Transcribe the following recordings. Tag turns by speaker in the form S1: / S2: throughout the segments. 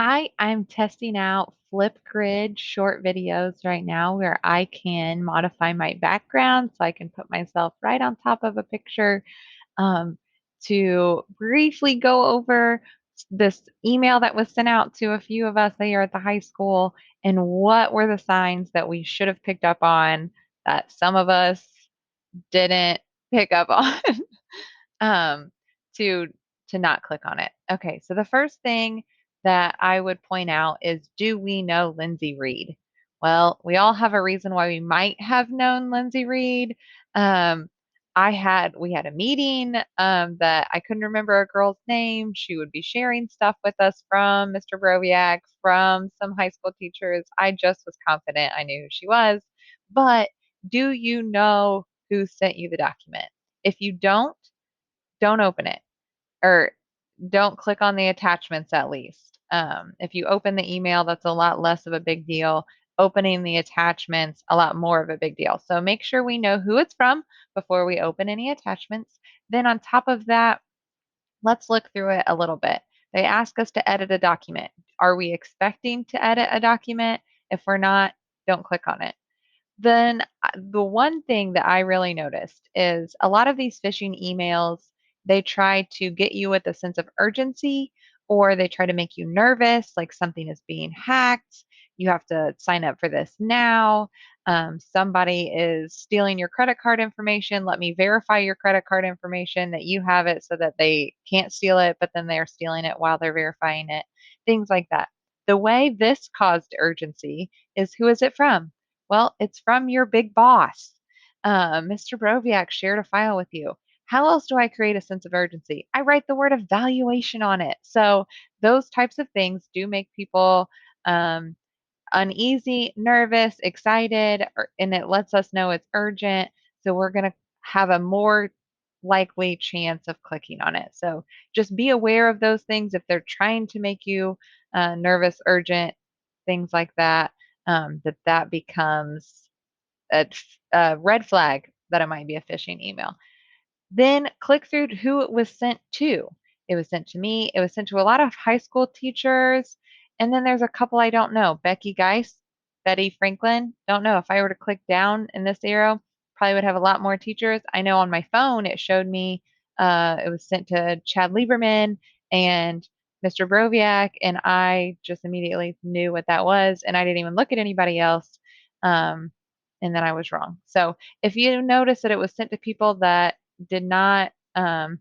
S1: Hi, I'm testing out Flipgrid short videos right now where I can modify my background so I can put myself right on top of a picture um, to briefly go over this email that was sent out to a few of us here at the high school and what were the signs that we should have picked up on that some of us didn't pick up on. um, to to not click on it. Okay, so the first thing that I would point out is, do we know Lindsay Reed? Well, we all have a reason why we might have known Lindsay Reed. Um, we had a meeting that I couldn't remember a girl's name. She would be sharing stuff with us from Mr. Broviak, from some high school teachers. I just was confident I knew who she was. But do you know who sent you the document? If you don't open it or don't click on the attachments at least. If you open the email, that's a lot less of a big deal. Opening the attachments, a lot more of a big deal. So make sure we know who it's from before we open any attachments. Then on top of that, let's look through it a little bit. They ask us to edit a document. Are we expecting to edit a document? If we're not, don't click on it. Then the one thing that I really noticed is a lot of these phishing emails, they try to get you with a sense of urgency or they try to make you nervous, like something is being hacked. You have to sign up for this now. Somebody is stealing your credit card information. Let me verify your credit card information that you have it so that they can't steal it, but then they're stealing it while they're verifying it. Things like that. The way this caused urgency is, who is it from? Well, it's from your big boss. Mr. Broviak shared a file with you. How else do I create a sense of urgency? I write the word evaluation on it. So those types of things do make people um, uneasy, nervous, excited, and it lets us know it's urgent. So we're going to have a more likely chance of clicking on it. So just be aware of those things if they're trying to make you nervous, urgent, things like that. That becomes a red flag that it might be a phishing email. Then click through to who it was sent to. It was sent to me. It was sent to a lot of high school teachers. And then there's a couple I don't know. Becky Geis, Betty Franklin. Don't know. If I were to click down in this arrow, probably would have a lot more teachers. I know on my phone it showed me it was sent to Chad Lieberman and Mr. Broviak, and I just immediately knew what that was, and I didn't even look at anybody else. Um, and then I was wrong. So if you notice that it was sent to people that did not are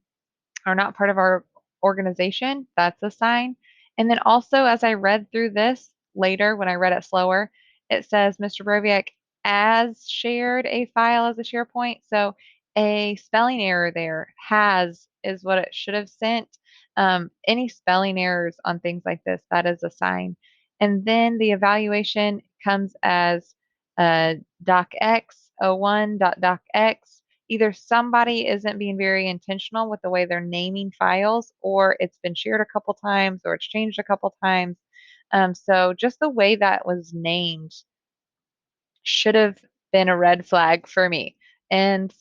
S1: not part of our organization, that's a sign. And then also, as I read through this later, when I read it slower, it says Mr. Broviak as shared a file as a SharePoint. So a spelling error there, has is what it should have sent. Any spelling errors on things like this, that is a sign. And then the evaluation comes as docx 01.docx. Either somebody isn't being very intentional with the way they're naming files, or it's been shared a couple times, or it's changed a couple times. So just the way that was named should have been a red flag for me. And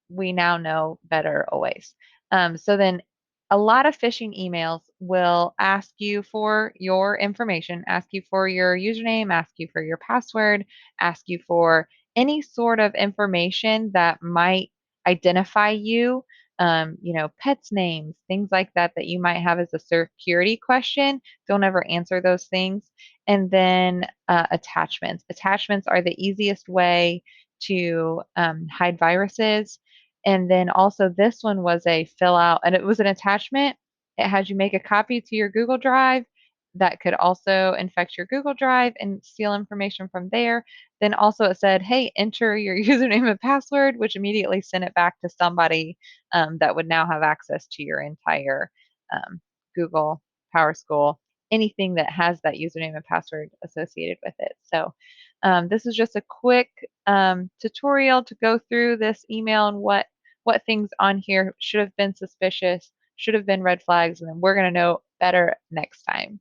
S1: we now know better always. So then a lot of phishing emails will ask you for your information, ask you for your username, ask you for your password, ask you for any sort of information that might identify you, pets' names, things like that, that you might have as a security question. Don't ever answer those things. And then attachments. Attachments are the easiest way to hide viruses. And then also this one was a fill out, and it was an attachment. It had you make a copy to your Google Drive that could also infect your Google Drive and steal information from there. Then also it said, hey, enter your username and password, which immediately sent it back to somebody that would now have access to your entire Google Power School, anything that has that username and password associated with it. So this is just a quick tutorial to go through this email and what things on here should have been suspicious, should have been red flags, and then we're going to know better next time.